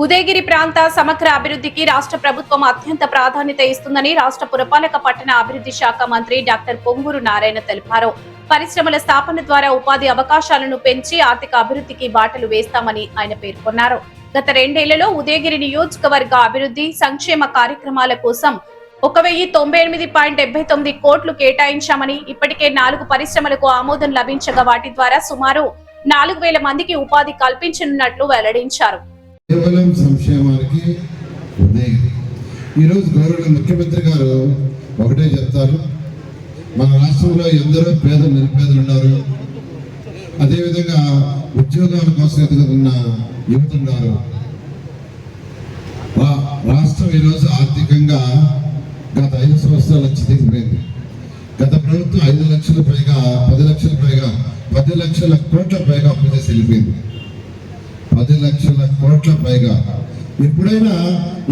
ఉదయగిరి ప్రాంత సమగ్ర అభివృద్ధికి రాష్ట్ర ప్రభుత్వం అత్యంత ప్రాధాన్యత ఇస్తుందని రాష్ట్ర పురపాలక పట్టణ అభివృద్ధి శాఖ మంత్రి డాక్టర్ పొంగూరు నారాయణ తెలిపారు. పరిశ్రమల స్థాపన ద్వారా ఉపాధి అవకాశాలను పెంచి ఆర్థిక అభివృద్ధికి బాటలు వేస్తామని ఆయన పేర్కొన్నారు. గత 2 ఏళ్లలో ఉదయగిరి నియోజకవర్గ అభివృద్ధి సంక్షేమ కార్యక్రమాల కోసం 1098.79 కోట్లు కేటాయించామని, ఇప్పటికే 4 పరిశ్రమలకు ఆమోదం లభించగా వాటి ద్వారా సుమారు 4000 మందికి ఉపాధి కల్పించనున్నట్లు వెల్లడించారు. కేవలం సంక్షేమానికి ఉదయగిరి. ఈరోజు గౌరవ ముఖ్యమంత్రి గారు ఒకటే చెప్తారు, మన రాష్ట్రంలో ఎందరో పేద నిరుపేదలు ఉన్నారు, అదేవిధంగా ఉద్యోగాల కోసం ఎదుగుతున్న యువత ఉన్నారు. రాష్ట్రం ఈరోజు ఆర్థికంగా గత 5 సంవత్సరాల చితికిపోయింది. గత ప్రభుత్వం 5 లక్షల పైగా 10 లక్షల పైగా 10 లక్షల కోట్ల పైగా అప్పు చేసి వెళ్ళిపోయింది. 10 లక్షల కోట్ల పైగా. ఎప్పుడైనా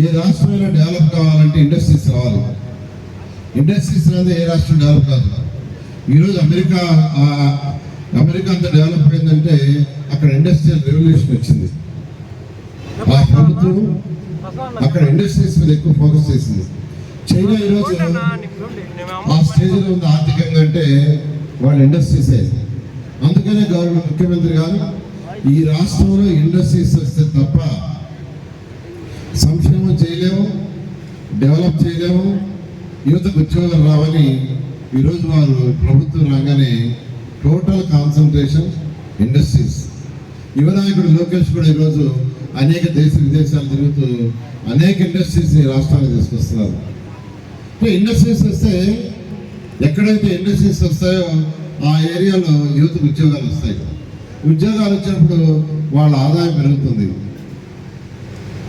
ఈ రాష్ట్రంలో డెవలప్ కావాలంటే ఇండస్ట్రీస్ రావాలి. ఇండస్ట్రీస్ అనేది ఏ రాష్ట్రం డెవలప్ కాదు. ఈరోజు అమెరికా అంత డెవలప్ అయిందంటే అక్కడ ఇండస్ట్రియల్ రెవల్యూషన్ వచ్చింది. ఆ ప్రభుత్వం అక్కడ ఇండస్ట్రీస్ మీద ఎక్కువ ఫోకస్ చేసింది. చైనా ఈరోజు ఆ స్టేజ్లో ఉంది ఆర్థికంగా అంటే వాళ్ళ ఇండస్ట్రీసే. అందుకనే గవర్నమెంట్ ముఖ్యమంత్రి గారు ఈ రాష్ట్రంలో ఇండస్ట్రీస్ వస్తే తప్ప సంక్షేమం చేయలేము, డెవలప్ చేయలేము, యువతకు ఉద్యోగాలు రావని ఈరోజు వారు ప్రభుత్వం రాగానే టోటల్ కాన్సన్ట్రేషన్ ఇండస్ట్రీస్. యువ నాయకుడు లోకేష్ కూడా ఈరోజు అనేక దేశ విదేశాలు తిరుగుతూ అనేక ఇండస్ట్రీస్ రాష్ట్రానికి తీసుకొస్తున్నారు. ఇండస్ట్రీస్ వస్తే ఎక్కడైతే ఇండస్ట్రీస్ వస్తాయో ఆ ఏరియాలో యువతకు ఉద్యోగాలు వస్తాయి. ఉద్యోగాలు వచ్చినప్పుడు వాళ్ళ ఆదాయం పెరుగుతుంది.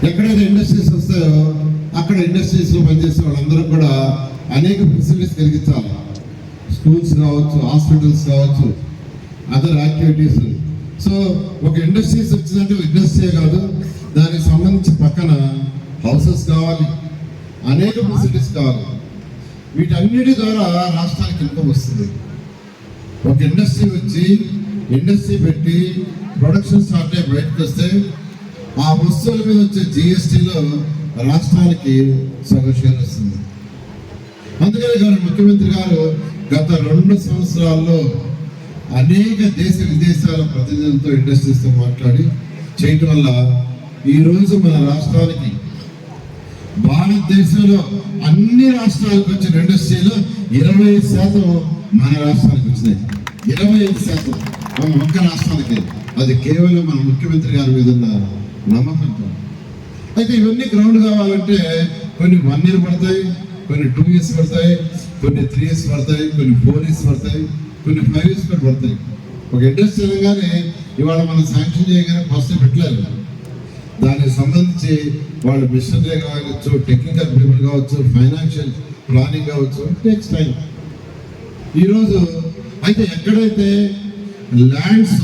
ఎక్కడైతే ఇండస్ట్రీస్ వస్తాయో అక్కడ ఇండస్ట్రీస్లో పనిచేసే వాళ్ళందరూ కూడా అనేక ఫెసిలిటీస్ కలిగించాలి. స్కూల్స్ కావచ్చు, హాస్పిటల్స్ కావచ్చు, అదర్ యాక్టివిటీస్. సో ఒక ఇండస్ట్రీస్ వచ్చిందంటే ఇండస్ట్రీ కాదు, దానికి సంబంధించి పక్కన హౌసెస్ కావాలి, అనేక ఫెసిలిటీస్ కావాలి. వీటన్నిటి ద్వారా రాష్ట్రానికి ఇన్కమ్ వస్తుంది. ఒక ఇండస్ట్రీ వచ్చి ఇండస్ట్రీ పెట్టి ప్రొడక్షన్ స్టార్ట్ అయ్యి బయటకు వస్తే ఆ వస్తువుల మీద వచ్చే జిఎస్టీలో రాష్ట్రానికి సగం షేర్ వస్తుంది. అందుకని గారు ముఖ్యమంత్రి గారు గత 2 సంవత్సరాల్లో అనేక దేశ విదేశాల ప్రతినిధులతో ఇండస్ట్రీస్తో మాట్లాడి చేయటం వల్ల ఈరోజు మన రాష్ట్రానికి భారతదేశంలో అన్ని రాష్ట్రాలకు వచ్చిన ఇండస్ట్రీలో 25% మన రాష్ట్రానికి వచ్చినాయి. 25% మన ఒక్క రాష్ట్రానికి. అది కేవలం మన ముఖ్యమంత్రి గారి మీద ఉన్న నమ్మకంతో. అయితే ఇవన్నీ గ్రౌండ్ కావాలంటే కొన్ని 1 year పడతాయి, కొన్ని 2 years పడతాయి, కొన్ని 3 years పడతాయి, కొన్ని 4 years పడతాయి, కొన్ని 5 years కూడా పడతాయి. ఒక ఇండస్ట్రీ అనగానే ఇవాళ మనం శాంక్షన్ చేయగానే ఫస్ట్ పెట్టలేదు. దానికి సంబంధించి వాళ్ళు మిషనరీ కావచ్చు, టెక్నికల్ పీపుల్ కావచ్చు, ఫైనాన్షియల్ ప్లానింగ్ కావచ్చు, టేక్స్ టైం. ఈరోజు అయితే ఎక్కడైతే ల్యాండ్స్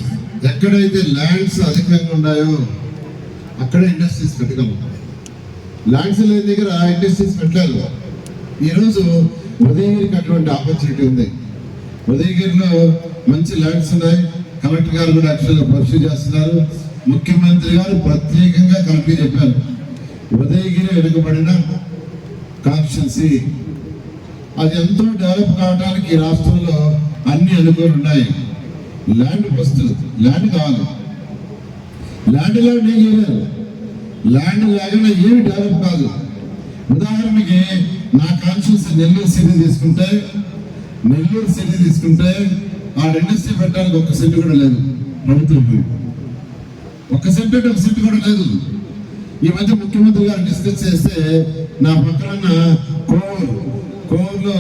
అధికంగా ఉన్నాయో అక్కడ ఇండస్ట్రీస్ పెట్టగలం. ల్యాండ్స్ లేని దగ్గర ఇండస్ట్రీస్ పెట్టలేదు. ఈరోజు ఉదయగిరికి అటువంటి ఆపర్చునిటీ ఉంది. ఉదయగిరిలో మంచి ల్యాండ్స్ ఉన్నాయి. కలెక్టర్ గారు కూడా యాక్చువల్గా పర్సూ చేస్తున్నారు. ముఖ్యమంత్రి గారు ప్రత్యేకంగా కలెక్టర్ చెప్పారు, ఉదయగిరి వెనుకబడిన కాన్స్టిట్యున్సీ, అది ఎంతో డెవలప్ కావడానికి ఈ రాష్ట్రంలో అన్ని అనుకూలు ఉన్నాయి. ల్యాండ్ ఫస్ట్, ల్యాండ్ కావాలి. ల్యాండ్ ఏం చేయలేదు. ల్యాండ్ లేకుండా ఏమి డెవలప్ కాదు. ఉదాహరణకి నా కాన్స్టిట్యున్సీ నెల్లూరు సిటీ తీసుకుంటే ఆ ఇండస్ట్రీ పెట్టడానికి 1 సెంటు కూడా లేదు. ప్రభుత్వం 1 సెంటు అంటే 1 సెంటు కూడా లేదు. ఈ మధ్య ముఖ్యమంత్రి గారు డిస్కస్ చేస్తే నా పక్కన కోవూరులో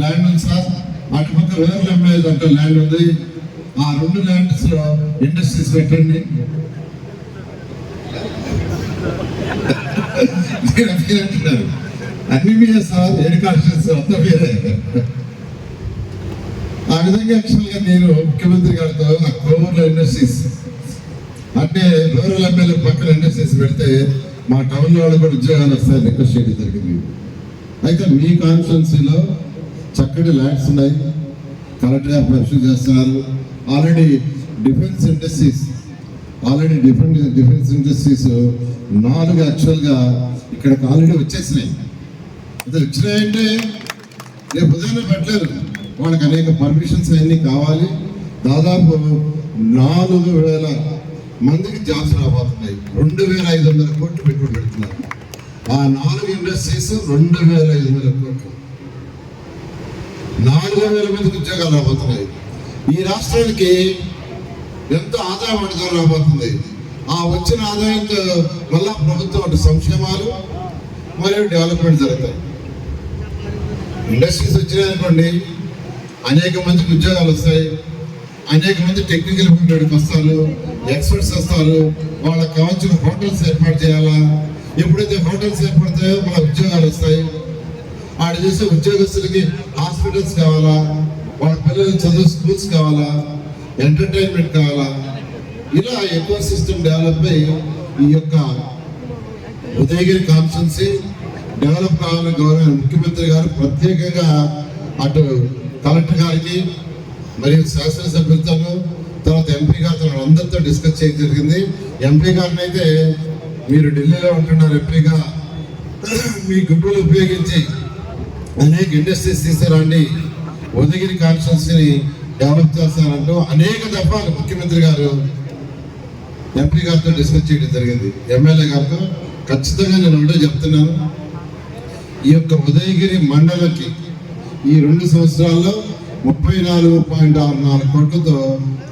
ల్యాండ్ ఉంది సార్, అటు పక్క వేర్లు అమ్మేది అంటే ల్యాండ్ ఉంది. ఆ 2 ల్యాండ్స్ లో ఇండస్ట్రీస్ పెట్టండి. అంటున్నారు అన్ని మీరే సార్, ఏడు కాన్స్టిట్యున్సీ అంతా మీరే. ఆ విధంగా యాక్చువల్గా నేను ముఖ్యమంత్రి గారితో ఆ కోవూరులో ఇండస్ట్రీస్ అంటే రూరల్ ఎమ్మెల్యే పక్కన ఇండస్ట్రీస్ పెడితే మా టౌన్లో వాళ్ళు కూడా ఉద్యోగాలు వస్తాయని రిక్వెస్ట్ చేయడం జరిగింది. అయితే మీ కాన్స్టిట్యున్సీలో చక్కటి ల్యాండ్స్ ఉన్నాయి, కలెక్టర్ గారు పర్సూ చేస్తున్నారు. ఆల్రెడీ డిఫెన్స్ ఇండస్ట్రీస్ 4 యాక్చువల్గా ఇక్కడికి ఆల్రెడీ వచ్చేసినాయి. అది వచ్చినాయంటే రేపు ఉదయాన్నే పెట్టలేరు, వాళ్ళకి అనేక పర్మిషన్స్ అన్నీ కావాలి. దాదాపు 4,000 మందికి జాబ్స్ రాబోతున్నాయి. 2,500 కోట్లు పెట్టుబడి పెడుతున్నారు. ఆ 4 ఇండస్ట్రీస్ 2,500 కోట్లు, 4,000 మందికి ఉద్యోగాలు రాబోతున్నాయి. ఈ రాష్ట్రానికి ఎంతో ఆదాయం అడుగుదల రాబోతుంది. ఆ వచ్చిన ఆదాయంతో మళ్ళా ప్రభుత్వం అటు సంక్షేమాలు మరియు డెవలప్మెంట్ జరుగుతాయి. ఇండస్ట్రీస్ వచ్చినాయనుకోండి, అనేక మందికి ఉద్యోగాలు వస్తాయి, అనేక మంది టెక్నికల్ ఫీల్డ్కి వస్తారు, ఎక్స్పర్ట్స్ వస్తారు. వాళ్ళకి కావాల్సిన హోటల్స్ ఏర్పాటు చేయాలా. ఎప్పుడైతే హోటల్స్ ఏర్పడతాయో వాళ్ళ ఉద్యోగాలు వస్తాయి. ఆడ చేసే ఉద్యోగస్తులకి హాస్పిటల్స్ కావాలా, వాళ్ళ పిల్లలకి చదువు స్కూల్స్ కావాలా, ఎంటర్టైన్మెంట్ కావాలా. ఇలా ఎకో సిస్టమ్ డెవలప్ అయ్యి ఈ యొక్క ఉదయగిరి కాన్స్టిట్యున్సీ డెవలప్ కావాలని గౌరవ ముఖ్యమంత్రి గారు ప్రత్యేకంగా అటు కలెక్టర్ గారికి మరియు శాసనసభ్యులతో తర్వాత ఎంపీ గారితో అందరితో డిస్కస్ చేయడం జరిగింది. ఎంపీ గారిని అయితే మీరు ఢిల్లీలో ఉంటున్నారు, ఎంపీగా మీ గుంటూరు ఉపయోగించి అనేక ఇండస్ట్రీస్ తీసుకురండి, ఉదయగిరి కాన్స్టిట్యున్సీని డెవలప్ చేస్తారంటూ అనేక దఫాలు ముఖ్యమంత్రి గారు ఎంపీ గారితో డిస్కస్ చేయడం జరిగింది. ఎమ్మెల్యే గారితో ఖచ్చితంగా నేను ఒకటే చెప్తున్నాను, ఈ యొక్క ఉదయగిరి మండలకి ఈ 2 సంవత్సరాల్లో 34.64 కోట్లతో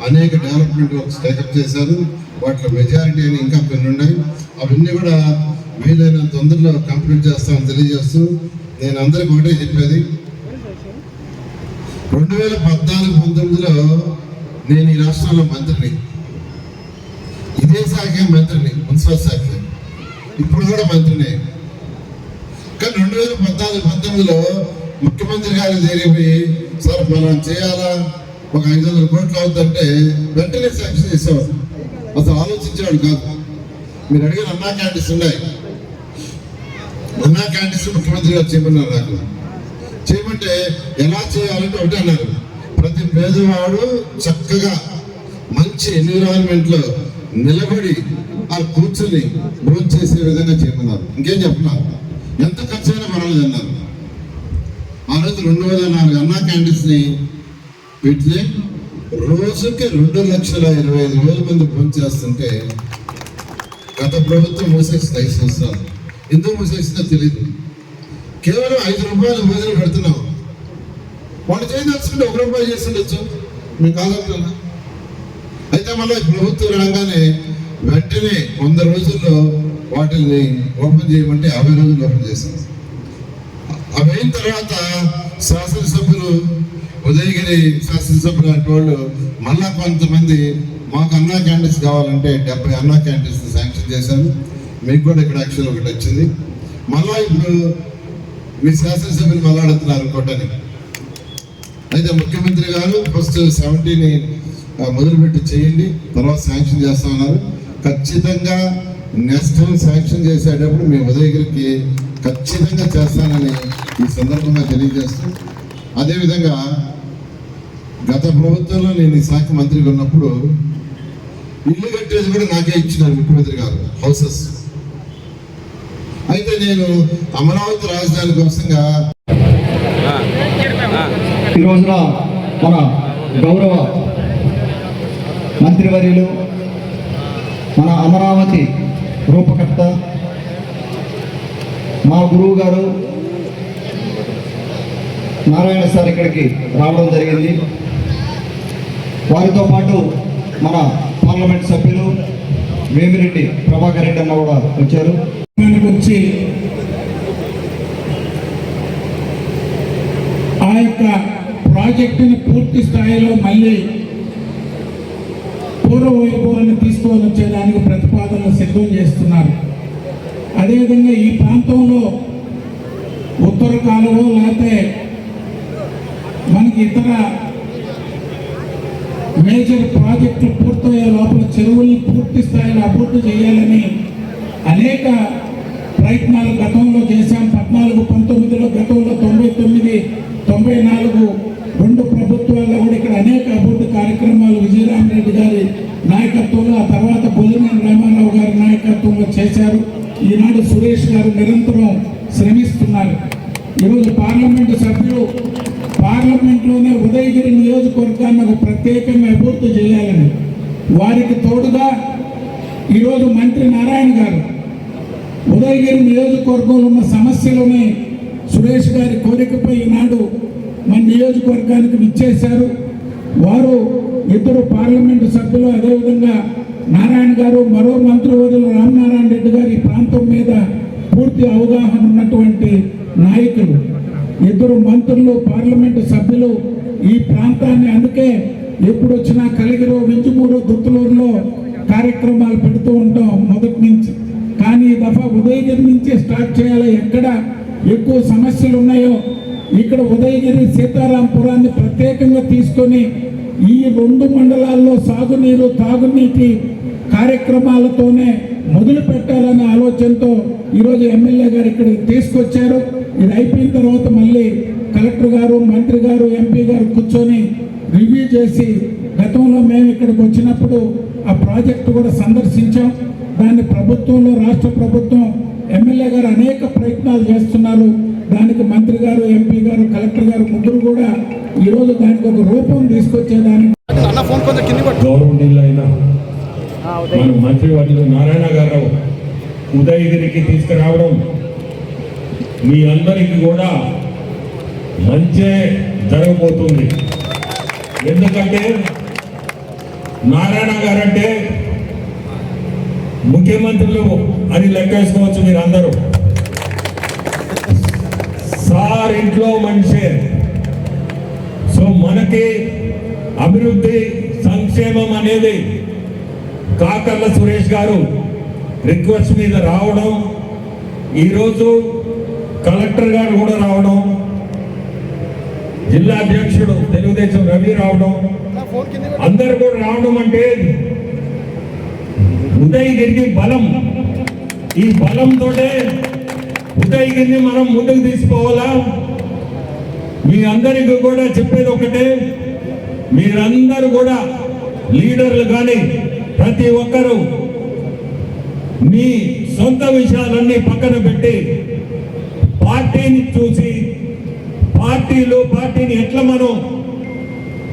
అనేక డెవలప్మెంట్ వర్క్స్ టేకప్ చేశారు. వాటిలో మెజారిటీ అని ఇంకా కొన్ని ఉన్నాయి. అవన్నీ కూడా వీలైనంత తొందరలో కంప్లీట్ చేస్తామని తెలియజేస్తూ నేను అందరికి ఒకటే చెప్పేది, 2014-19లో నేను ఈ రాష్ట్రంలో మంత్రిని, ఇదే శాఖ మంత్రిని, మున్సిపల్ శాఖ, ఇప్పుడు కూడా మంత్రిని. కానీ 2014-19లో ముఖ్యమంత్రి గారు జరిగిపోయి సార్ మనం చేయాలా, ఒక 500 కోట్లు అవుతుందంటే వెంటనే శాంక్షన్ చేసేవారు. అసలు ఆలోచించేవాడు కాదు. మీరు అడిగిన అన్నా క్యాంటీన్స్ ఉన్నాయి, అన్నా క్యాంటీన్స్ ముఖ్యమంత్రి గారు చేయమన్నారు. నాకు చేయమంటే ఎలా చేయాలంటే ఒకటి అన్నారు, ప్రతి పేదవాడు చక్కగా మంచి ఎన్విరాన్మెంట్లో నిలబడి ఆ కూర్చొని భోజనం చేసే విధంగా చేయమన్నారు. ఇంకేం చెప్పన్నారు, ఎంత ఖర్చు అయినా పర్వాలేదు అన్నారు. ఆ రోజు 204 అన్నా క్యాంటీన్స్ని పెట్టి రోజుకి 2,25,000 మంది భోజనం చేస్తుంటే గత ప్రభుత్వం మూసేసింది 5 సంవత్సరాలు. ఎందుకు మూసేసిందో తెలియదు. కేవలం 5 రూపాయలు భోజనం పెడుతున్నాం. వాళ్ళు చేయదలుచుకుంటే 1 రూపాయి చేసి ఉండొచ్చు, మేము కాదంటున్నా. అయితే మళ్ళీ ప్రభుత్వం రాగానే వెంటనే 100 రోజుల్లో వాటిని ఓపెన్ చేయమంటే 50 రోజులు ఓపెన్ చేశాం. అవి అయిన తర్వాత శాసనసభ్యులు, ఉదయగిరి శాసనసభ్యులు అంటే వాళ్ళు మళ్ళా కొంతమంది మాకు అన్నా క్యాంటీన్స్ కావాలంటే 70 అన్నా క్యాంటీన్స్ శాంక్షన్ చేశారు. మీకు కూడా ఇక్కడ యాక్చువల్ ఒకటి వచ్చింది. మళ్ళా ఇప్పుడు మీ శాసనసభ్యులు మళ్ళా అడుగుతున్నారు అనుకోవటానికి. అయితే ముఖ్యమంత్రి గారు ఫస్ట్ 70ని మొదలుపెట్టి చేయండి, తర్వాత శాంక్షన్ చేస్తామన్నారు. ఖచ్చితంగా నెక్స్ట్ శాంక్షన్ చేసేటప్పుడు మీ ఉదయగిరికి ఖచ్చితంగా చేస్తానని ఈ సందర్భంగా తెలియజేస్తూ, అదేవిధంగా గత ప్రభుత్వంలో నేను ఈ శాఖ మంత్రిగా ఉన్నప్పుడు ఇల్లు కట్టేది కూడా నాకే ఇచ్చినారు ముఖ్యమంత్రి గారు, హౌసెస్. అయితే నేను అమరావతి రాజధాని కోసంగా ఈ రోజున మన గౌరవ మంత్రివర్యులు, మన అమరావతి రూపకర్త, మా గురువు గారు నారాయణ సార్ ఇక్కడికి రావడం జరిగింది. వారితో పాటు మన పార్లమెంట్ సభ్యులు వేమిరెడ్డి ప్రభాకర్ రెడ్డి అన్న కూడా వచ్చారు. వచ్చి ఆ యొక్క ప్రాజెక్టుని పూర్తి స్థాయిలో మళ్ళీ పూర్వ వైభవాన్ని తీసుకొని వచ్చేదానికి ప్రతిపాదనలు సిద్ధం చేస్తున్నారు. అదేవిధంగా ఈ ప్రాంతంలో ఉత్తర కాలువ లేకపోతే మనకి ఇతర మేజర్ ప్రాజెక్టులు పూర్తయ్యే లోపల చెరువుల్ని పూర్తి స్థాయిలో అభివృద్ధి చేయాలని అనేక ప్రయత్నాలు గతంలో చేశాం. 14-19లో, గతంలో 99-94 2 ప్రభుత్వాల్లో కూడా ఇక్కడ అనేక అభివృద్ధి కార్యక్రమాలు విజయరామరెడ్డి గారి నాయకత్వంలో, ఆ తర్వాత బొల్లినేని రామారావు గారి నాయకత్వంలో నాయకత్వంలో చేశారు. ఈనాడు సురేష్ గారు నిరంతరం శ్రమిస్తున్నారు. ఈరోజు పార్లమెంటు సభ్యులు పార్లమెంట్లోనే ఉదయగిరి నియోజకవర్గాన్ని ఒక ప్రత్యేకంగా అభివృద్ధి చేయాలని, వారికి తోడుగా ఈరోజు మంత్రి నారాయణ గారు ఉదయగిరి నియోజకవర్గంలో ఉన్న సమస్యలని సురేష్ గారి కోరికపై ఈనాడు మన నియోజకవర్గానికి విచ్చేశారు. వారు ఇద్దరు పార్లమెంటు సభ్యులు, అదేవిధంగా నారాయణ గారు, మరో మంత్రివర్యులు రామనారాయణ రెడ్డి గారు ఈ ప్రాంతం మీద పూర్తి అవగాహన ఉన్నటువంటి నాయకులు. ఇద్దరు మంత్రులు, పార్లమెంటు సభ్యులు ఈ ప్రాంతాన్ని అందుకే ఎప్పుడు వచ్చినా కలిగిరు, వింజమూరు, దుత్తలూరులో కార్యక్రమాలు పెడుతూ ఉంటాం మొదటి నుంచి. కానీ ఈ దఫా ఉదయగిరి నుంచి స్టార్ట్ చేయాలి. ఎక్కడ ఎక్కువ సమస్యలు ఉన్నాయో ఇక్కడ ఉదయగిరి, సీతారాంపురాన్ని ప్రత్యేకంగా తీసుకొని ఈ 2 మండలాల్లో సాగునీరు, తాగునీటి కార్యక్రమాలతోనే మొదలు పెట్టాలనే ఆలోచనతో ఈరోజు ఎమ్మెల్యే గారు ఇక్కడికి తీసుకొచ్చారు. ఇది అయిపోయిన తర్వాత మళ్ళీ కలెక్టర్ గారు, మంత్రి గారు, ఎంపీ గారు కూర్చొని రివ్యూ చేసి, గతంలో మేము ఇక్కడికి వచ్చినప్పుడు ఆ ప్రాజెక్టు కూడా సందర్శించాం. దాన్ని ప్రభుత్వంలో, రాష్ట్ర ప్రభుత్వం, ఎమ్మెల్యే గారు అనేక ప్రయత్నాలు చేస్తున్నారు. దానికి మంత్రి గారు, ఎంపీ గారు, కలెక్టర్ గారు ముగ్గురు కూడా ఈరోజు దానికి ఒక రూపం తీసుకొచ్చేదానికి గౌరవనీయులైన మన మంత్రివర్యులు నారాయణ గారు ఉదయగిరికి తీసుకురావడం మీ అందరికీ కూడా మంచే జరగబోతుంది. ఎందుకంటే నారాయణ గారంటే ముఖ్యమంత్రులు అని లెక్కేసుకోవచ్చు మీరు అందరూ. సార్ ఇంట్లో మనిషే. సో మనకి అభివృద్ధి, సంక్షేమం అనేది కాకర్ల సురేష్ గారు రిక్వెస్ట్ మీద రావడం, ఈరోజు కలెక్టర్ గారు కూడా రావడం, జిల్లా అధ్యక్షుడు తెలుగుదేశం రవి రావడం, అందరు కూడా రావడం అంటే ఉదయగిరికి బలం. ఈ బలంతోనే ఉదయగిరిని మనం ముందుకు తీసుకోవాలా. మీ అందరికీ కూడా చెప్పేది ఒకటే, మీరందరూ కూడా లీడర్లు కానీ ప్రతి ఒక్కరూ మీ సొంత విషయాలన్నీ పక్కన పెట్టి పార్టీని చూసి, పార్టీని ఎట్లా మనం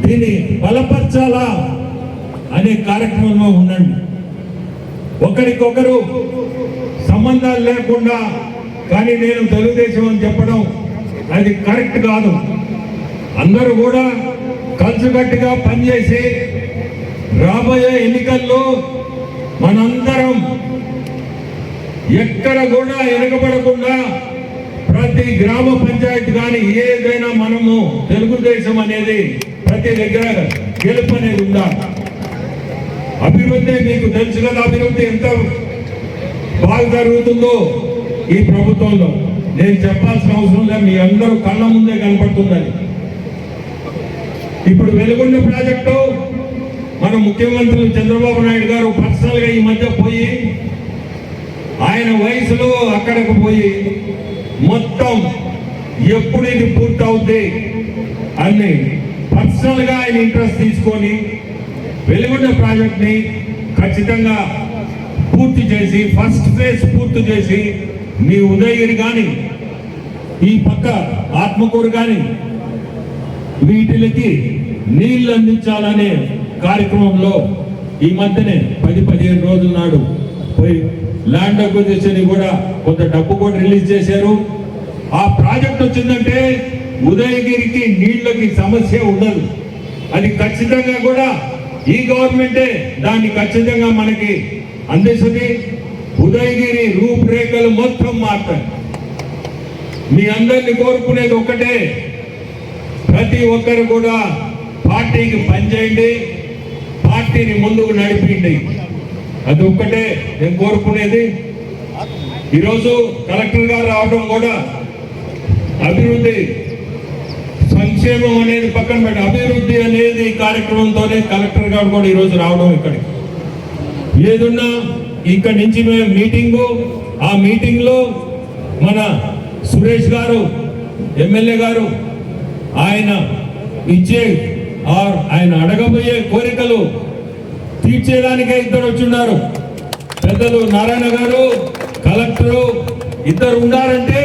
దీన్ని బలపరచాలా అనే కార్యక్రమంలో ఉండండి. ఒకరికొకరు సంబంధాలు లేకుండా కానీ నేను తెలుగుదేశం అని చెప్పడం అది కరెక్ట్ కాదు. అందరూ కూడా కలిసికట్టుగా పనిచేసి రాబోయే ఎన్నికల్లో మనందరం ఎక్కడ కూడా వెనకబడకుండా ప్రతి గ్రామ పంచాయతీ కానీ ఏదైనా మనము తెలుగుదేశం అనేది ప్రతి దగ్గర గెలుపు అనేది ఉండాలి. అభివృద్ధి మీకు తెలుసు కదా, అభివృద్ధి ఎంత బాగా జరుగుతుందో ఈ ప్రభుత్వంలో నేను చెప్పాల్సిన అవసరం లేదు, మీ అందరూ కళ్ళ ముందే కనపడుతుందని. ఇప్పుడు వెలుగొండ ప్రాజెక్టు మన ముఖ్యమంత్రి చంద్రబాబు నాయుడు గారు పర్సనల్గా ఈ మధ్య పోయి ఆయన వయసులో అక్కడికి పోయి మొత్తం ఎప్పుడు ఇది పూర్తవుద్ది అని పర్సనల్గా ఆయన ఇంట్రెస్ట్ తీసుకొని వెలుగొండ ప్రాజెక్ట్ని ఖచ్చితంగా పూర్తి చేసి, ఫస్ట్ ఫేజ్ పూర్తి చేసి, మీ ఉదయగిరి కానీ ఈ పక్క ఆత్మకూరు కానీ వీటికి నీళ్లు అందించాలనే కార్యక్రమంలో ఈ మధ్యనే 10-15 రోజుల నాడు పోయి ల్యాండ్ అక్విజిషన్ కూడా కొంత డబ్బు కూడా రిలీజ్ చేశారు. ఆ ప్రాజెక్ట్ వచ్చిందంటే ఉదయగిరికి నీళ్లకి సమస్య ఉండదు. అది ఖచ్చితంగా కూడా ఈ గవర్నమెంటే దాన్ని ఖచ్చితంగా మనకి అందిస్తుంది. ఉదయగిరి రూపురేఖలు మొత్తం మారుతాయి. మీ అందరినీ కోరుకునేది ఒక్కటే, ప్రతి ఒక్కరు కూడా పార్టీకి పనిచేయండి, పార్టీని ముందుకు నడిపిండి. అది ఒక్కటే నేను కోరుకునేది. ఈరోజు కలెక్టర్ గారు రావడం కూడా అభివృద్ధి, సంక్షేమం అనేది పక్కన పెట్టి అభివృద్ధి అనేది కార్యక్రమంతోనే కలెక్టర్ గారు కూడా ఈరోజు రావడం ఇక్కడికి. ఏదున్నా ఇక్కడి నుంచి మేము మీటింగు, ఆ మీటింగ్లో మన సురేష్ గారు ఎమ్మెల్యే గారు ఆయన ఇచ్చే ఆయన అడగబోయే కోరికలు తీర్చేదానికే ఇద్దరు వచ్చున్నారు. పెద్దలు నారాయణ గారు కలెక్టరు ఇద్దరు ఉండాలంటే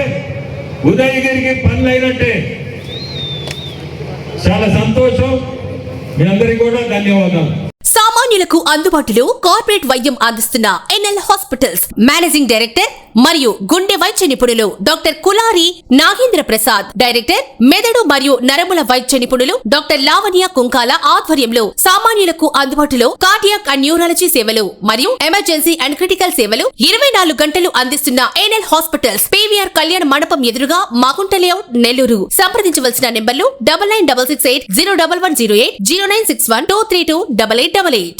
ఉదయగిరికి పనులు అయినట్టే. చాలా సంతోషం. మీ అందరికీ కూడా ధన్యవాదాలు. సామాన్యులకు అందుబాటులో కార్పొరేట్ వైద్యం అందిస్తున్న ఎన్ఎల్ హాస్పిటల్స్ మేనేజింగ్ డైరెక్టర్ మరియు గుండె వైద్య నిపుణులు డాక్టర్ కులారి నాగేంద్ర ప్రసాద్, డైరెక్టర్ మెదడు మరియు నరముల వైద్య నిపుణులు డాక్టర్ లావణ్య కుంకాల ఆధ్వర్యంలో సామాన్యులకు అందుబాటులో కార్డియాక్ అండ్ న్యూరాలజీ సేవలు మరియు ఎమర్జెన్సీ అండ్ క్రిటికల్ సేవలు 24 గంటలు అందిస్తున్న ఎన్ఎల్ హాస్పిటల్స్ పీవీఆర్ కళ్యాణ మండపం ఎదురుగా మాగుంట లేఅవుట్, నెల్లూరు. సంప్రదించవలసిన నెంబర్లు 9966801108, 0961232888.